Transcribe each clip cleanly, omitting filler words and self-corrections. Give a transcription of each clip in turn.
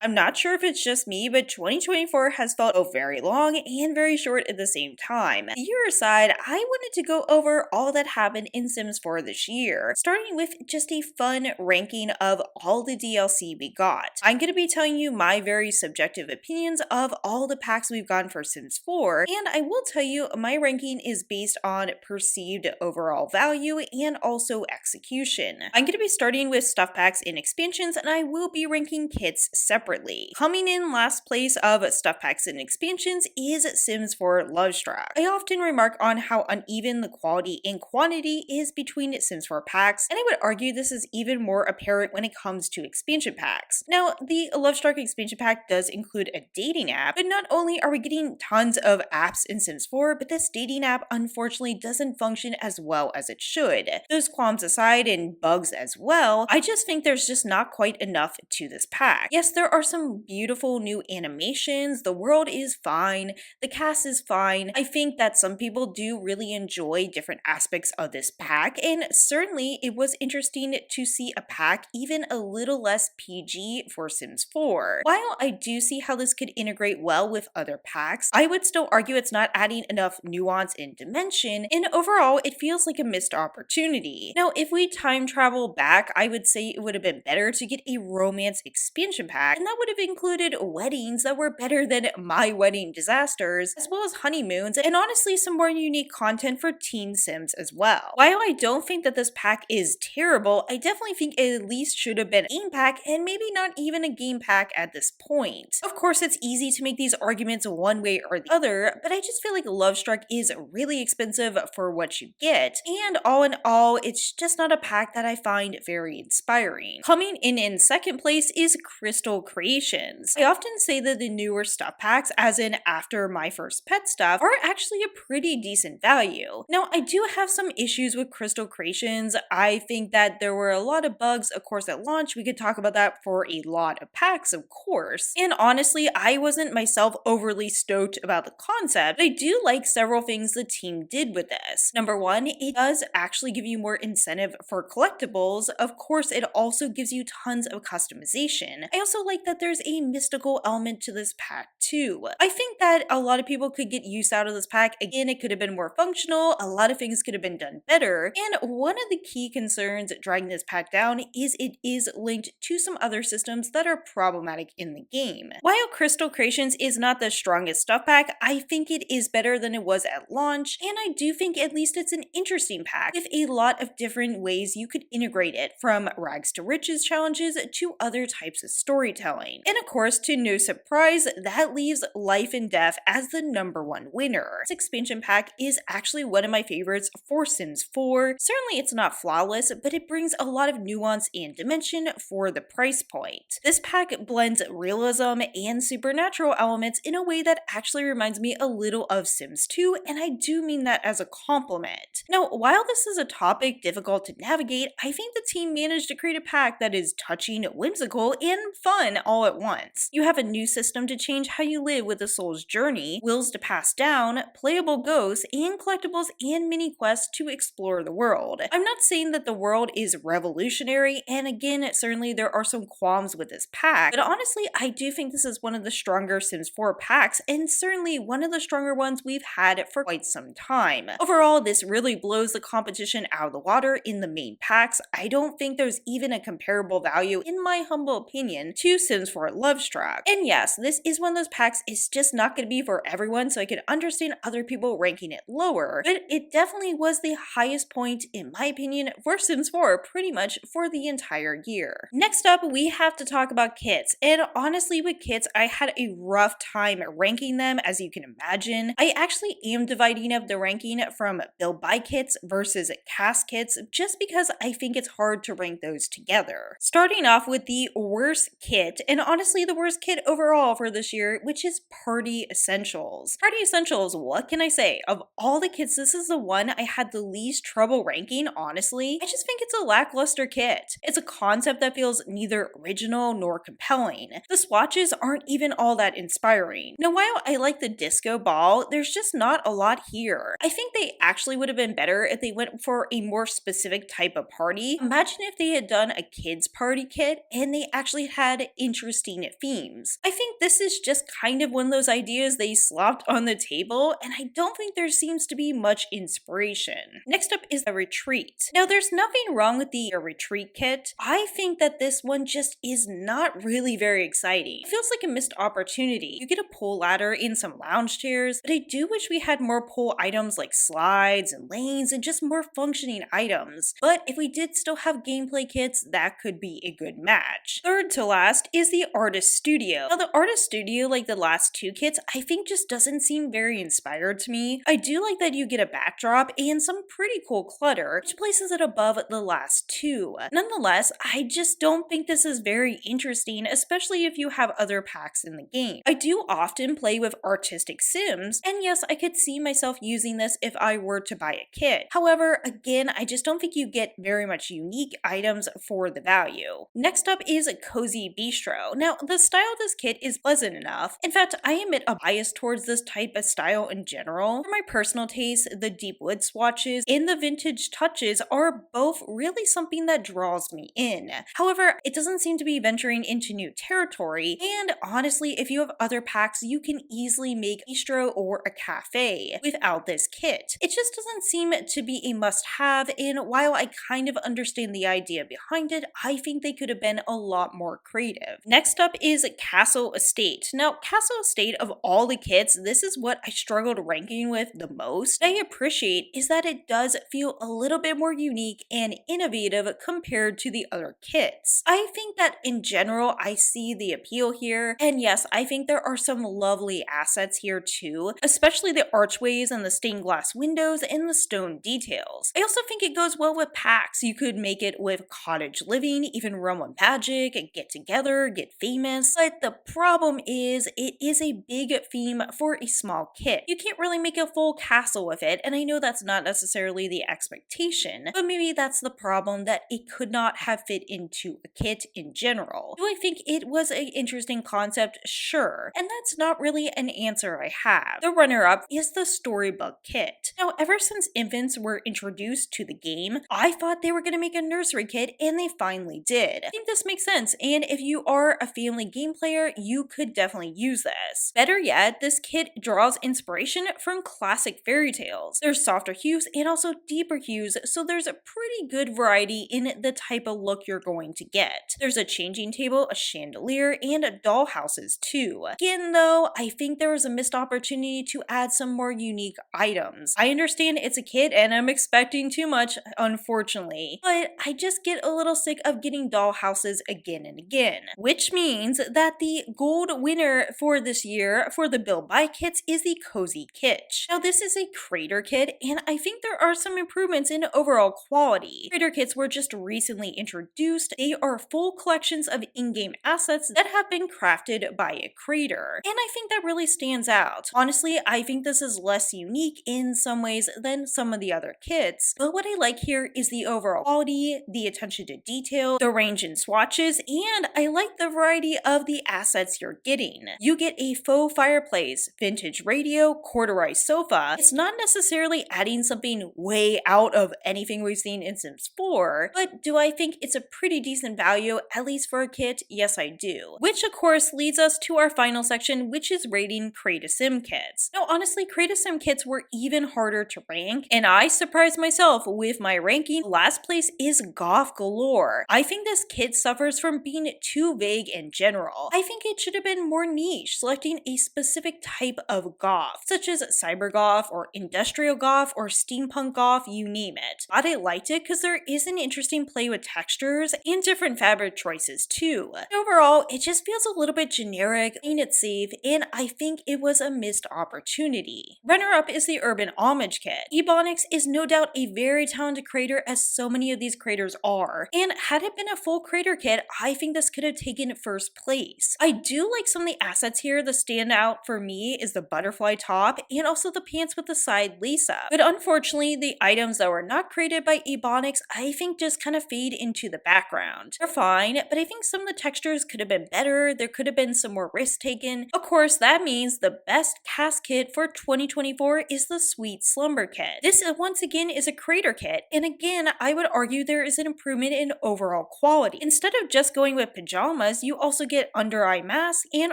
I'm not sure if it's just me, but 2024 has felt very long and very short at the same time. The year aside, I wanted to go over all that happened in Sims 4 this year, starting with just a fun ranking of all the DLC we got. I'm going to be telling you my very subjective opinions of all the packs we've gotten for Sims 4, and I will tell you my ranking is based on perceived overall value and also execution. I'm going to be starting with stuff packs and expansions, and I will be ranking kits separately. Coming in last place of stuff packs and expansions is Sims 4 Lovestruck. I often remark on how uneven the quality and quantity is between Sims 4 packs, and I would argue this is even more apparent when it comes to expansion packs. Now, the Lovestruck expansion pack does include a dating app, but not only are we getting tons of apps in Sims 4, but this dating app unfortunately doesn't function as well as it should. Those qualms aside and bugs as well, I just think there's just not quite enough to this pack. Yes, there are some beautiful new animations, the world is fine, the cast is fine. I think that some people do really enjoy different aspects of this pack, and certainly it was interesting to see a pack even a little less PG for Sims 4. While I do see how this could integrate well with other packs, I would still argue it's not adding enough nuance and dimension, and overall it feels like a missed opportunity. Now, if we time travel back, I would say it would have been better to get a romance expansion pack, and that would have included weddings that were better than My Wedding Disasters, as well as honeymoons, and honestly some more unique content for teen Sims as well. While I don't think that this pack is terrible, I definitely think it at least should have been a game pack, and maybe not even a game pack at this point. Of course, it's easy to make these arguments one way or the other, but I just feel like Lovestruck is really expensive for what you get, and all in all, it's just not a pack that I find very inspiring. Coming in second place is Crystal Creations. I often say that the newer stuff packs, as in after My First Pet stuff, are actually a pretty decent value. Now, I do have some issues with Crystal Creations. I think that there were a lot of bugs, of course, at launch. We could talk about that for a lot of packs, of course. And honestly, I wasn't myself overly stoked about the concept, but I do like several things the team did with this. Number one, it does actually give you more incentive for collectibles. Of course, it also gives you tons of customization. I also like that there's a mystical element to this pack too. I think that a lot of people could get use out of this pack. Again, it could have been more functional, a lot of things could have been done better, and one of the key concerns dragging this pack down is it is linked to some other systems that are problematic in the game. While Crystal Creations is not the strongest stuff pack, I think it is better than it was at launch, and I do think at least it's an interesting pack with a lot of different ways you could integrate it, from rags to riches challenges to other types of storytelling. And of course, to no surprise, that leaves Life and Death as the #1 winner. This expansion pack is actually one of my favorites for Sims 4. Certainly it's not flawless, but it brings a lot of nuance and dimension for the price point. This pack blends realism and supernatural elements in a way that actually reminds me a little of Sims 2, and I do mean that as a compliment. Now, while this is a topic difficult to navigate, I think the team managed to create a pack that is touching, whimsical, and fun all at once. You have a new system to change how you live with the soul's journey, wills to pass down, playable ghosts, and collectibles and mini quests to explore the world. I'm not saying that the world is revolutionary, and again, certainly there are some qualms with this pack, but honestly, I do think this is one of the stronger Sims 4 packs, and certainly one of the stronger ones we've had for quite some time. Overall, this really blows the competition out of the water in the main packs. I don't think there's even a comparable value, in my humble opinion, to Sims 4 Lovestruck. And yes, this is one of those packs, it's just not going to be for everyone, so I can understand other people ranking it lower, but it definitely was the highest point, in my opinion, for Sims 4 pretty much for the entire year. Next up, we have to talk about kits, and honestly with kits, I had a rough time ranking them, as you can imagine. I actually am dividing up the ranking from build buy kits versus cast kits, just because I think it's hard to rank those together. Starting off with the worst kit, and honestly the worst kit overall for this year, which is Party Essentials. Party Essentials, what can I say? Of all the kits, this is the one I had the least trouble ranking, honestly. I just think it's a lackluster kit. It's a concept that feels neither original nor compelling. The swatches aren't even all that inspiring. Now, while I like the disco ball, there's just not a lot here. I think they actually would have been better if they went for a more specific type of party. Imagine if they had done a kids party kit and they actually had a interesting themes. I think this is just kind of one of those ideas they slopped on the table, and I don't think there seems to be much inspiration. Next up is a retreat. Now, there's nothing wrong with the retreat kit. I think that this one just is not really very exciting. It feels like a missed opportunity. You get a pull ladder and some lounge chairs, but I do wish we had more pull items like slides and lanes and just more functioning items. But if we did still have gameplay kits, that could be a good match. Third to last is the artist studio. Now, the artist studio, like the last two kits, I think just doesn't seem very inspired to me. I do like that you get a backdrop and some pretty cool clutter, which places it above the last two. Nonetheless, I just don't think this is very interesting, especially if you have other packs in the game. I do often play with artistic sims, and yes, I could see myself using this if I were to buy a kit. However, again, I just don't think you get very much unique items for the value. Next up is Cozy Bistro. Now, the style of this kit is pleasant enough. In fact, I admit a bias towards this type of style in general. For my personal taste, the deep wood swatches and the vintage touches are both really something that draws me in. However, it doesn't seem to be venturing into new territory, and honestly, if you have other packs, you can easily make a bistro or a cafe without this kit. It just doesn't seem to be a must-have, and while I kind of understand the idea behind it, I think they could have been a lot more creative. Next up is Castle Estate. Now, Castle Estate, of all the kits, this is what I struggled ranking with the most. What I appreciate is that it does feel a little bit more unique and innovative compared to the other kits. I think that in general, I see the appeal here, and yes, I think there are some lovely assets here too, especially the archways and the stained glass windows and the stone details. I also think it goes well with packs. You could make it with cottage living, even Realm of Magic, get together, get famous, but the problem is it is a big theme for a small kit. You can't really make a full castle with it, and I know that's not necessarily the expectation, but maybe that's the problem, that it could not have fit into a kit in general. Do I think it was an interesting concept? Sure, and that's not really an answer I have. The runner-up is the Storybook kit. Now, ever since infants were introduced to the game, I thought they were going to make a nursery kit, and they finally did. I think this makes sense, and if you are a family game player, you could definitely use this. Better yet, this kit draws inspiration from classic fairy tales. There's softer hues and also deeper hues, so there's a pretty good variety in the type of look you're going to get. There's a changing table, a chandelier, and dollhouses too. Again though, I think there was a missed opportunity to add some more unique items. I understand it's a kit and I'm expecting too much, unfortunately, but I just get a little sick of getting dollhouses again and again, which means that the gold winner for this year for the build buy kits is the Cozy Kitsch. Now, this is a crater kit, and I think there are some improvements in overall quality. Crater kits were just recently introduced. They are full collections of in-game assets that have been crafted by a creator, and I think that really stands out. Honestly, I think this is less unique in some ways than some of the other kits, but what I like here is the overall quality, the attention to detail, the range in swatches, and I like the variety of the assets you're getting. You get a faux fireplace, vintage radio, corduroy sofa. It's not necessarily adding something way out of anything we've seen in Sims 4, but do I think it's a pretty decent value, at least for a kit? Yes, I do. Which of course leads us to our final section, which is rating Create-A-Sim kits. Now honestly, Create-A-Sim kits were even harder to rank, and I surprised myself with my ranking. Last place is Goth Galore. I think this kit suffers from being too vague in general. I think it should have been more niche, selecting a specific type of goth, such as cyber goth or industrial goth or steampunk goth, you name it. But I liked it because there is an interesting play with textures and different fabric choices too. Overall, it just feels a little bit generic, playing it safe, and I think it was a missed opportunity. Runner-up is the Urban Homage kit. Ebonics is no doubt a very talented creator, as so many of these creators are, and had it been a full creator kit, I think this could have taken first place. I do like some of the assets here. The standout for me is the butterfly top and also the pants with the side lace-up. But unfortunately, the items that were not created by Ebonics, I think just kind of fade into the background. They're fine, but I think some of the textures could have been better. There could have been some more risks taken. Of course, that means the best cast kit for 2024 is the Sweet Slumber kit. This once again is a creator kit, and again, I would argue there is an improvement in overall quality. Instead of just going with pajamas, pajamas, you also get under eye masks and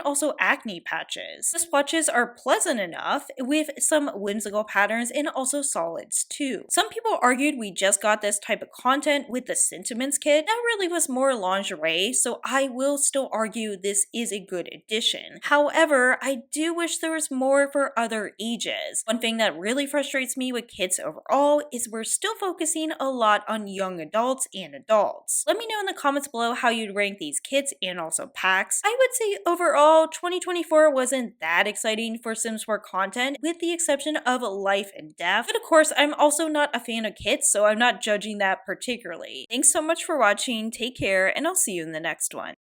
also acne patches. The swatches are pleasant enough with some whimsical patterns and also solids too. Some people argued we just got this type of content with the Sentiments kit. That really was more lingerie, so I will still argue this is a good addition. However, I do wish there was more for other ages. One thing that really frustrates me with kits overall is we're still focusing a lot on young adults and adults. Let me know in the comments below how you'd rank these kits and also packs. I would say overall 2024 wasn't that exciting for Sims 4 content with the exception of Life and Death, but of course I'm also not a fan of kits, so I'm not judging that particularly. Thanks so much for watching, take care, and I'll see you in the next one.